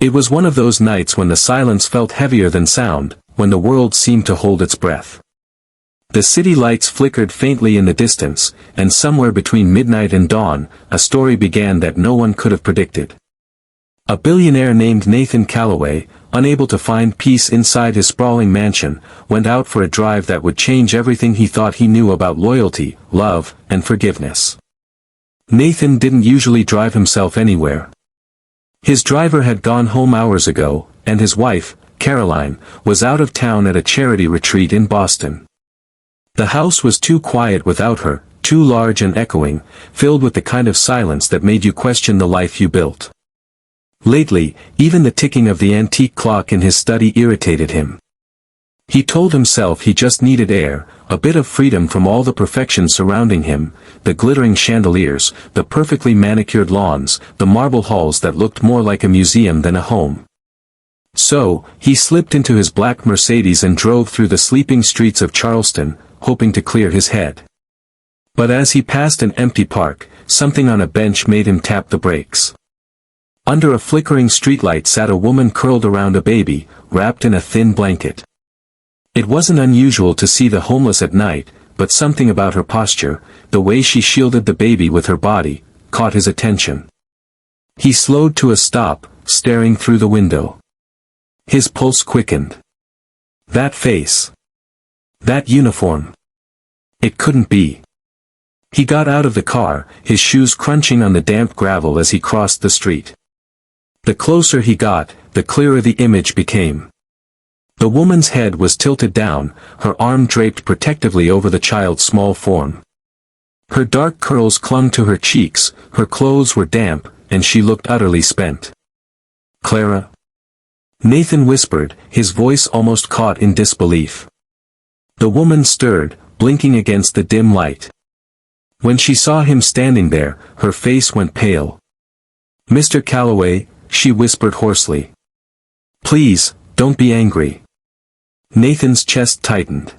It was one of those nights when the silence felt heavier than sound, when the world seemed to hold its breath. The city lights flickered faintly in the distance, and somewhere between midnight and dawn, a story began that no one could have predicted. A billionaire named Nathan Calloway, unable to find peace inside his sprawling mansion, went out for a drive that would change everything he thought he knew about loyalty, love, and forgiveness. Nathan didn't usually drive himself anywhere. His driver had gone home hours ago, and his wife, Caroline, was out of town at a charity retreat in Boston. The house was too quiet without her, too large and echoing, filled with the kind of silence that made you question the life you built. Lately, even the ticking of the antique clock in his study irritated him. He told himself he just needed air, a bit of freedom from all the perfection surrounding him, the glittering chandeliers, the perfectly manicured lawns, the marble halls that looked more like a museum than a home. So, he slipped into his black Mercedes and drove through the sleeping streets of Charleston, hoping to clear his head. But as he passed an empty park, something on a bench made him tap the brakes. Under a flickering streetlight sat a woman curled around a baby, wrapped in a thin blanket. It wasn't unusual to see the homeless at night, but something about her posture, the way she shielded the baby with her body, caught his attention. He slowed to a stop, staring through the window. His pulse quickened. That face. That uniform. It couldn't be. He got out of the car, his shoes crunching on the damp gravel as he crossed the street. The closer he got, the clearer the image became. The woman's head was tilted down, her arm draped protectively over the child's small form. Her dark curls clung to her cheeks, her clothes were damp, and she looked utterly spent. "Clara?" Nathan whispered, his voice almost caught in disbelief. The woman stirred, blinking against the dim light. When she saw him standing there, her face went pale. "Mr. Calloway," she whispered hoarsely. "Please, don't be angry." Nathan's chest tightened.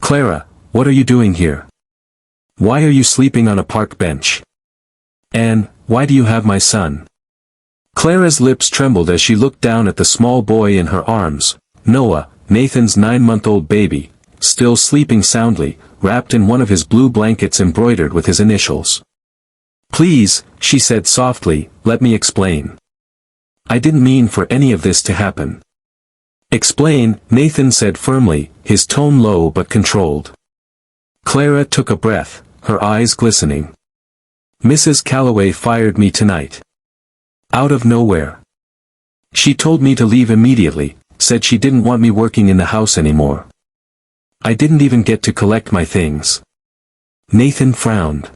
"Clara, what are you doing here? Why are you sleeping on a park bench? And, why do you have my son?" Clara's lips trembled as she looked down at the small boy in her arms, Noah, Nathan's 9-month-old baby, still sleeping soundly, wrapped in one of his blue blankets embroidered with his initials. "Please," she said softly, "let me explain. I didn't mean for any of this to happen." "Explain," Nathan said firmly, his tone low but controlled. Clara took a breath, her eyes glistening. "Mrs. Calloway fired me tonight. Out of nowhere. She told me to leave immediately, said she didn't want me working in the house anymore. I didn't even get to collect my things." Nathan frowned.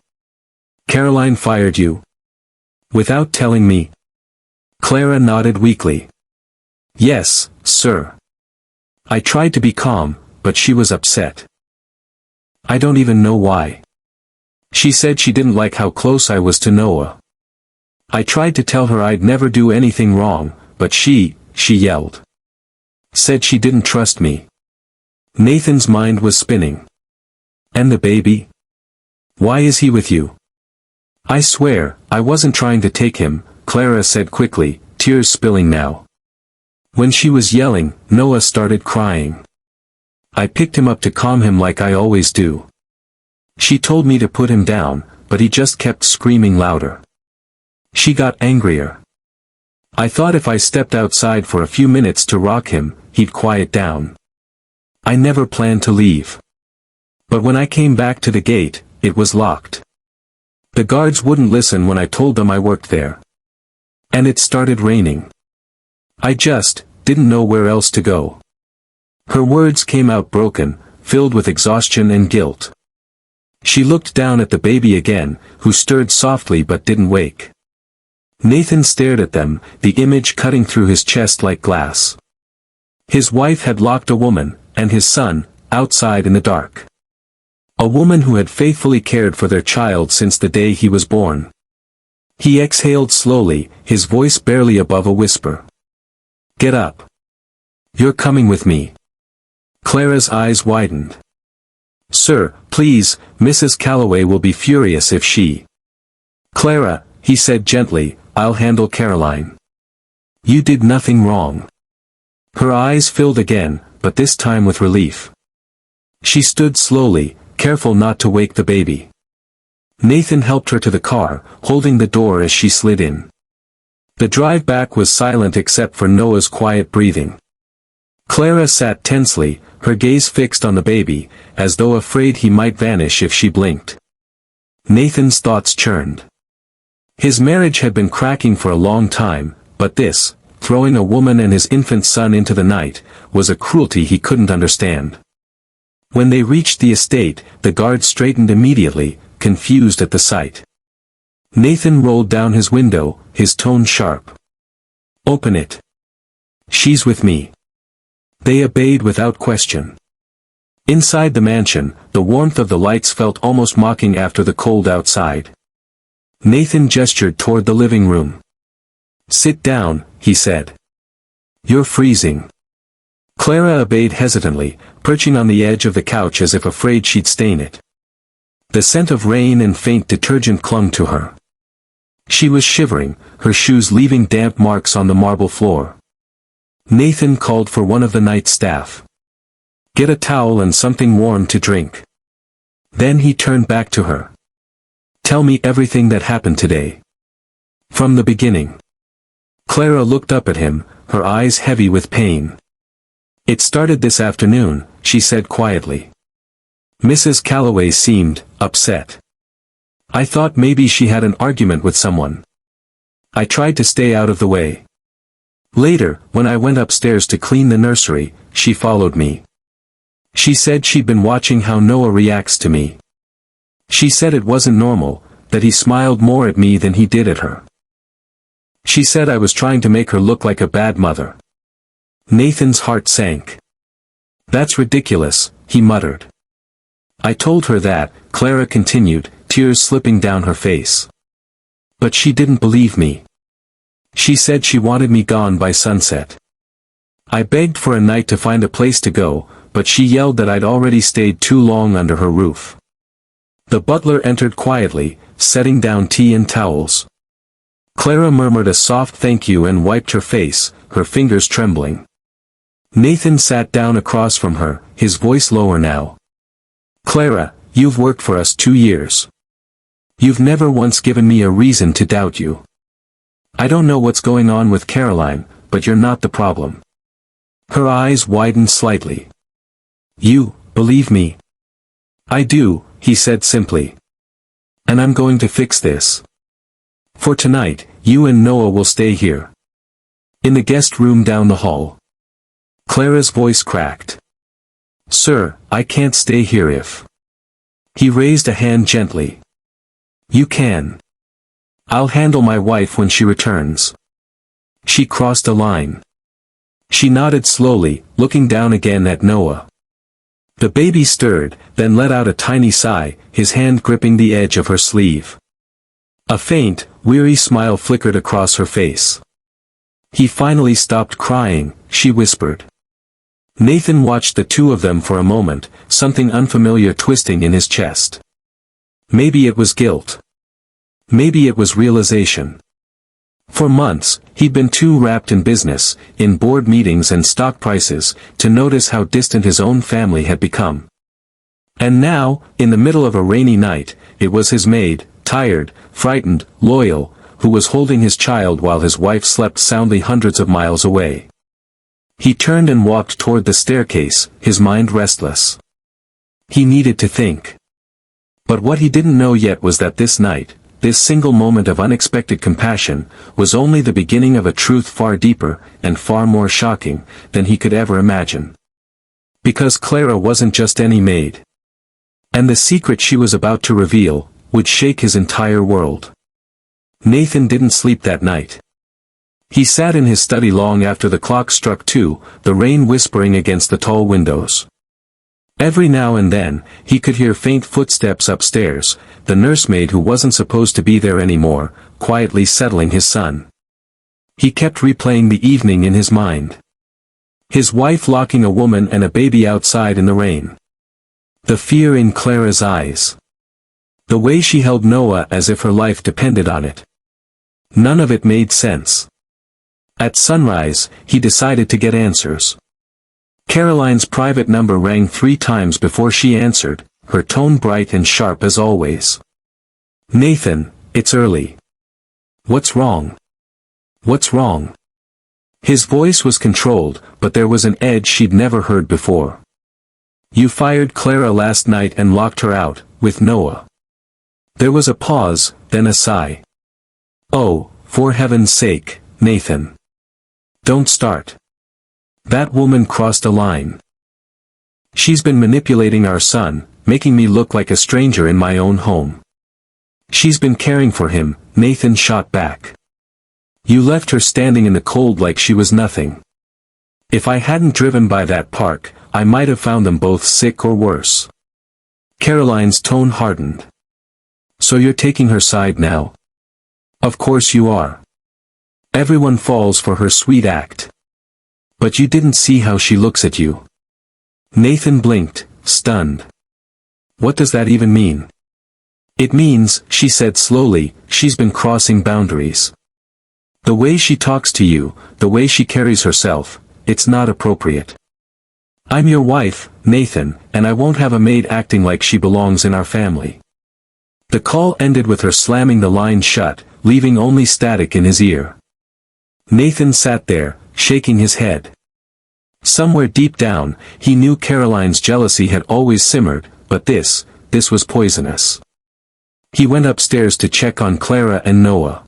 "Caroline fired you? Without telling me?" Clara nodded weakly. "Yes, sir. I tried to be calm, but she was upset. I don't even know why. She said she didn't like how close I was to Noah. I tried to tell her I'd never do anything wrong, but she yelled. Said she didn't trust me." Nathan's mind was spinning. "And the baby? Why is he with you?" "I swear, I wasn't trying to take him," Clara said quickly, tears spilling now. "When she was yelling, Noah started crying. I picked him up to calm him like I always do. She told me to put him down, but he just kept screaming louder. She got angrier. I thought if I stepped outside for a few minutes to rock him, he'd quiet down. I never planned to leave. But when I came back to the gate, it was locked. The guards wouldn't listen when I told them I worked there. And it started raining. I just didn't know where else to go." Her words came out broken, filled with exhaustion and guilt. She looked down at the baby again, who stirred softly but didn't wake. Nathan stared at them, the image cutting through his chest like glass. His wife had locked a woman, and his son, outside in the dark. A woman who had faithfully cared for their child since the day he was born. He exhaled slowly, his voice barely above a whisper. "Get up. You're coming with me." Clara's eyes widened. "Sir, please, Mrs. Calloway will be furious if she—" "Clara," he said gently, "I'll handle Caroline. You did nothing wrong. Her eyes filled again, but this time with relief. She stood slowly, careful not to wake the baby. Nathan helped her to the car, holding the door as she slid in. The drive back was silent except for Noah's quiet breathing. Clara sat tensely, her gaze fixed on the baby, as though afraid he might vanish if she blinked. Nathan's thoughts churned. His marriage had been cracking for a long time, but this, throwing a woman and his infant son into the night, was a cruelty he couldn't understand. When they reached the estate, the guard straightened immediately, confused at the sight. Nathan rolled down his window, his tone sharp. "Open it. She's with me." They obeyed without question. Inside the mansion, the warmth of the lights felt almost mocking after the cold outside. Nathan gestured toward the living room. "Sit down," he said. "You're freezing." Clara obeyed hesitantly, perching on the edge of the couch as if afraid she'd stain it. The scent of rain and faint detergent clung to her. She was shivering, her shoes leaving damp marks on the marble floor. Nathan called for one of the night staff. "Get a towel and something warm to drink." Then he turned back to her. "Tell me everything that happened today. From the beginning." Clara looked up at him, her eyes heavy with pain. "It started this afternoon," she said quietly. Mrs. Calloway seemed upset. "I thought maybe she had an argument with someone. I tried to stay out of the way. Later, when I went upstairs to clean the nursery, she followed me. She said she'd been watching how Noah reacts to me. She said it wasn't normal, that he smiled more at me than he did at her. She said I was trying to make her look like a bad mother." Nathan's heart sank. "That's ridiculous," he muttered. "I told her that," Clara continued, tears slipping down her face. "But she didn't believe me. She said she wanted me gone by sunset. I begged for a night to find a place to go, but she yelled that I'd already stayed too long under her roof." The butler entered quietly, setting down tea and towels. Clara murmured a soft thank you and wiped her face, her fingers trembling. Nathan sat down across from her, his voice lower now. "Clara, you've worked for us 2 years. You've never once given me a reason to doubt you. I don't know what's going on with Caroline, but you're not the problem." Her eyes widened slightly. "You believe me?" "I do," he said simply. "And I'm going to fix this. For tonight, you and Noah will stay here. In the guest room down the hall." Clara's voice cracked. "Sir, I can't stay here if—" He raised a hand gently. "You can. I'll handle my wife when she returns." She crossed a line. She nodded slowly, looking down again at Noah. The baby stirred, then let out a tiny sigh, his hand gripping the edge of her sleeve. A faint, weary smile flickered across her face. "He finally stopped crying," she whispered. Nathan watched the two of them for a moment, something unfamiliar twisting in his chest. Maybe it was guilt. Maybe it was realization. For months, he'd been too wrapped in business, in board meetings and stock prices, to notice how distant his own family had become. And now, in the middle of a rainy night, it was his maid, tired, frightened, loyal, who was holding his child while his wife slept soundly hundreds of miles away. He turned and walked toward the staircase, his mind restless. He needed to think. But what he didn't know yet was that this night, this single moment of unexpected compassion, was only the beginning of a truth far deeper, and far more shocking, than he could ever imagine. Because Clara wasn't just any maid. And the secret she was about to reveal, would shake his entire world. Nathan didn't sleep that night. He sat in his study long after the clock struck 2, the rain whispering against the tall windows. Every now and then, he could hear faint footsteps upstairs, the nursemaid who wasn't supposed to be there anymore, quietly settling his son. He kept replaying the evening in his mind. His wife locking a woman and a baby outside in the rain. The fear in Clara's eyes. The way she held Noah as if her life depended on it. None of it made sense. At sunrise, he decided to get answers. Caroline's private number rang 3 times before she answered, her tone bright and sharp as always. "Nathan, it's early. What's wrong? What's wrong?" His voice was controlled, but there was an edge she'd never heard before. "You fired Clara last night and locked her out, with Noah." There was a pause, then a sigh. "Oh, for heaven's sake, Nathan. Don't start. That woman crossed a line. She's been manipulating our son, making me look like a stranger in my own home. She's been caring for him," Nathan shot back. "You left her standing in the cold like she was nothing. If I hadn't driven by that park, I might have found them both sick or worse." Caroline's tone hardened. "So you're taking her side now?" "Of course you are. Everyone falls for her sweet act. But you didn't see how she looks at you." Nathan blinked, stunned. "What does that even mean?" "It means," she said slowly, "she's been crossing boundaries. The way she talks to you, the way she carries herself, it's not appropriate. I'm your wife, Nathan, and I won't have a maid acting like she belongs in our family." The call ended with her slamming the line shut, leaving only static in his ear. Nathan sat there, shaking his head. Somewhere deep down, he knew Caroline's jealousy had always simmered, but this was poisonous. He went upstairs to check on Clara and Noah.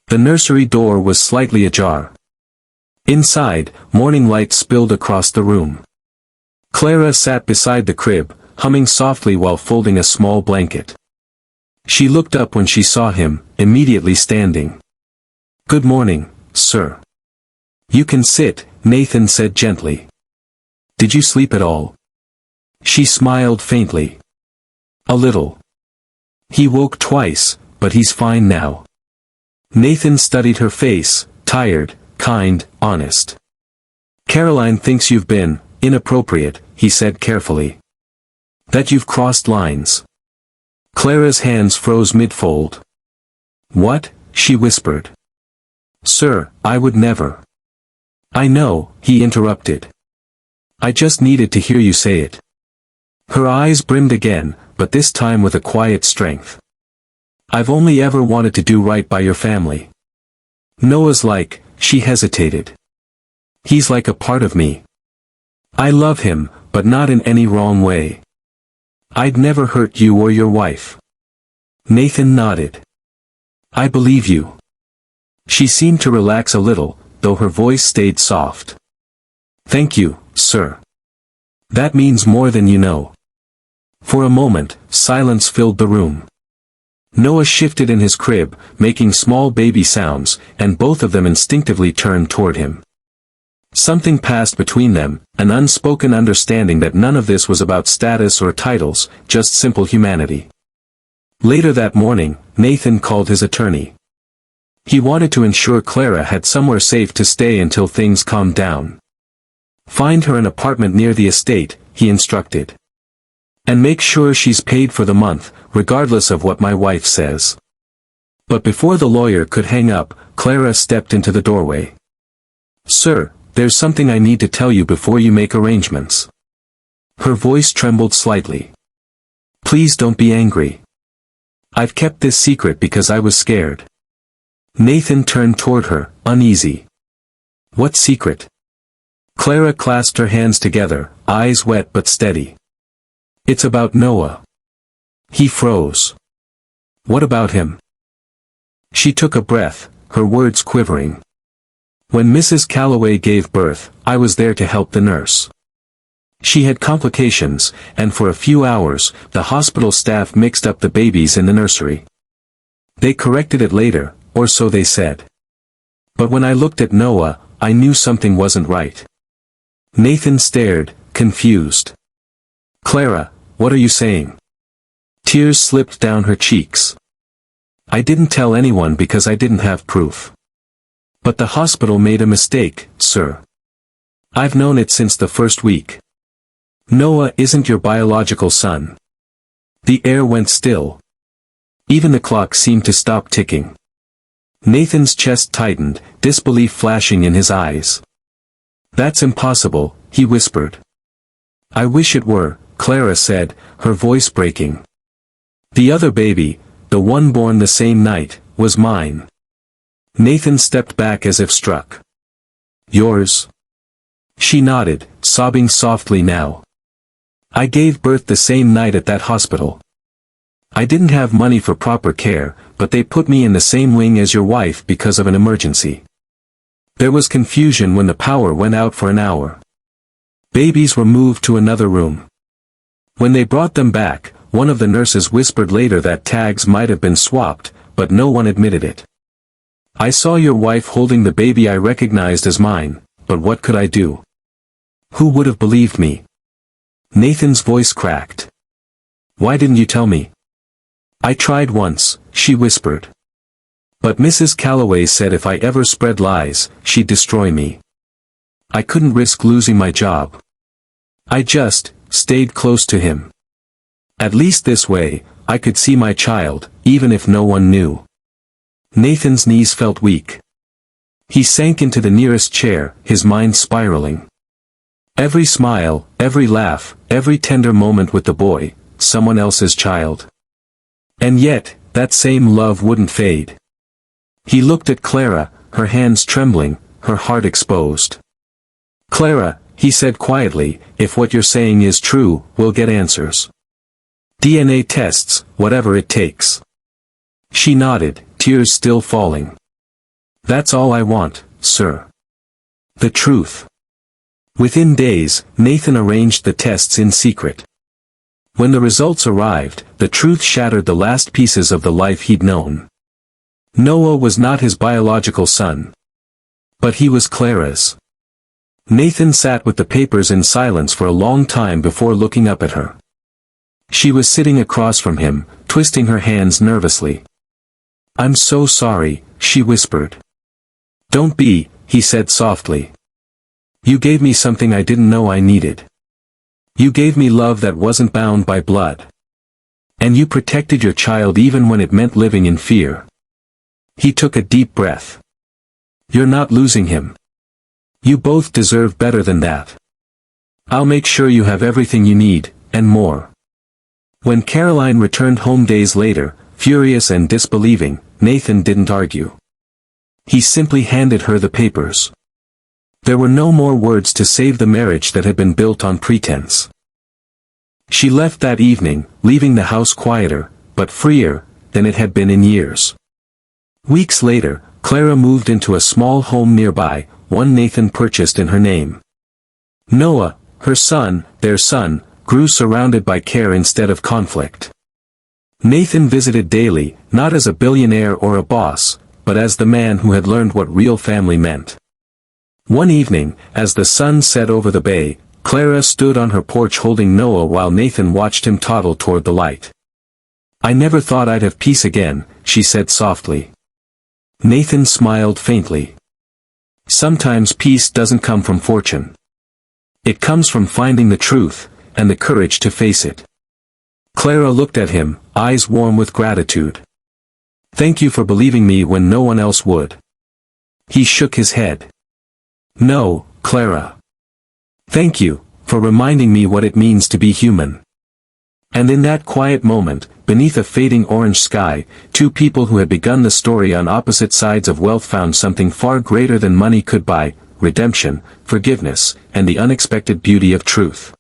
The nursery door was slightly ajar. Inside, morning light spilled across the room. Clara sat beside the crib, humming softly while folding a small blanket. She looked up when she saw him, immediately standing. "Good morning, sir." "You can sit," Nathan said gently. "Did you sleep at all?" She smiled faintly. "A little. He woke twice, but he's fine now." Nathan studied her face, tired, kind, honest. "Caroline thinks you've been inappropriate," he said carefully. "That you've crossed lines." Clara's hands froze mid-fold. "What?" she whispered. "Sir, I would never." "I know," he interrupted. "I just needed to hear you say it." Her eyes brimmed again, but this time with a quiet strength. "I've only ever wanted to do right by your family. Noah's like," she hesitated. "He's like a part of me. I love him, but not in any wrong way. I'd never hurt you or your wife." Nathan nodded. "I believe you." She seemed to relax a little, though her voice stayed soft. "Thank you, sir. That means more than you know." For a moment, silence filled the room. Noah shifted in his crib, making small baby sounds, and both of them instinctively turned toward him. Something passed between them, an unspoken understanding that none of this was about status or titles, just simple humanity. Later that morning, Nathan called his attorney. He wanted to ensure Clara had somewhere safe to stay until things calmed down. "Find her an apartment near the estate," he instructed. "And make sure she's paid for the month, regardless of what my wife says." But before the lawyer could hang up, Clara stepped into the doorway. "Sir, there's something I need to tell you before you make arrangements." Her voice trembled slightly. "Please don't be angry. I've kept this secret because I was scared." Nathan turned toward her, uneasy. "What secret?" Clara clasped her hands together, eyes wet but steady. "It's about Noah." He froze. "What about him?" She took a breath, her words quivering. "When Mrs. Calloway gave birth, I was there to help the nurse. She had complications, and for a few hours, the hospital staff mixed up the babies in the nursery. They corrected it later, or so they said. But when I looked at Noah, I knew something wasn't right." Nathan stared, confused. "Clara, what are you saying?" Tears slipped down her cheeks. "I didn't tell anyone because I didn't have proof. But the hospital made a mistake, sir. I've known it since the first week. Noah isn't your biological son." The air went still. Even the clock seemed to stop ticking. Nathan's chest tightened, disbelief flashing in his eyes. "That's impossible," he whispered. "I wish it were," Clara said, her voice breaking. "The other baby, the one born the same night, was mine." Nathan stepped back as if struck. "Yours?" She nodded, sobbing softly now. "I gave birth the same night at that hospital. I didn't have money for proper care, but they put me in the same wing as your wife because of an emergency. There was confusion when the power went out for an hour. Babies were moved to another room. When they brought them back, one of the nurses whispered later that tags might have been swapped, but no one admitted it. I saw your wife holding the baby I recognized as mine, but what could I do? Who would have believed me?" Nathan's voice cracked. "Why didn't you tell me?" "I tried once," she whispered. "But Mrs. Calloway said if I ever spread lies, she'd destroy me. I couldn't risk losing my job. I just stayed close to him. At least this way, I could see my child, even if no one knew." Nathan's knees felt weak. He sank into the nearest chair, his mind spiraling. Every smile, every laugh, every tender moment with the boy, someone else's child. And yet, that same love wouldn't fade. He looked at Clara, her hands trembling, her heart exposed. "Clara," he said quietly, "if what you're saying is true, we'll get answers. DNA tests, whatever it takes." She nodded, tears still falling. "That's all I want, sir. The truth." Within days, Nathan arranged the tests in secret. When the results arrived, the truth shattered the last pieces of the life he'd known. Noah was not his biological son. But he was Clara's. Nathan sat with the papers in silence for a long time before looking up at her. She was sitting across from him, twisting her hands nervously. "I'm so sorry," she whispered. "Don't be," he said softly. "You gave me something I didn't know I needed. You gave me love that wasn't bound by blood. And you protected your child even when it meant living in fear." He took a deep breath. "You're not losing him. You both deserve better than that. I'll make sure you have everything you need, and more." When Caroline returned home days later, furious and disbelieving, Nathan didn't argue. He simply handed her the papers. There were no more words to save the marriage that had been built on pretense. She left that evening, leaving the house quieter, but freer, than it had been in years. Weeks later, Clara moved into a small home nearby, one Nathan purchased in her name. Noah, her son, their son, grew surrounded by care instead of conflict. Nathan visited daily, not as a billionaire or a boss, but as the man who had learned what real family meant. One evening, as the sun set over the bay, Clara stood on her porch holding Noah while Nathan watched him toddle toward the light. "I never thought I'd have peace again," she said softly. Nathan smiled faintly. "Sometimes peace doesn't come from fortune. It comes from finding the truth, and the courage to face it." Clara looked at him, eyes warm with gratitude. "Thank you for believing me when no one else would." He shook his head. "No, Clara. Thank you, for reminding me what it means to be human." And in that quiet moment, beneath a fading orange sky, two people who had begun the story on opposite sides of wealth found something far greater than money could buy: redemption, forgiveness, and the unexpected beauty of truth.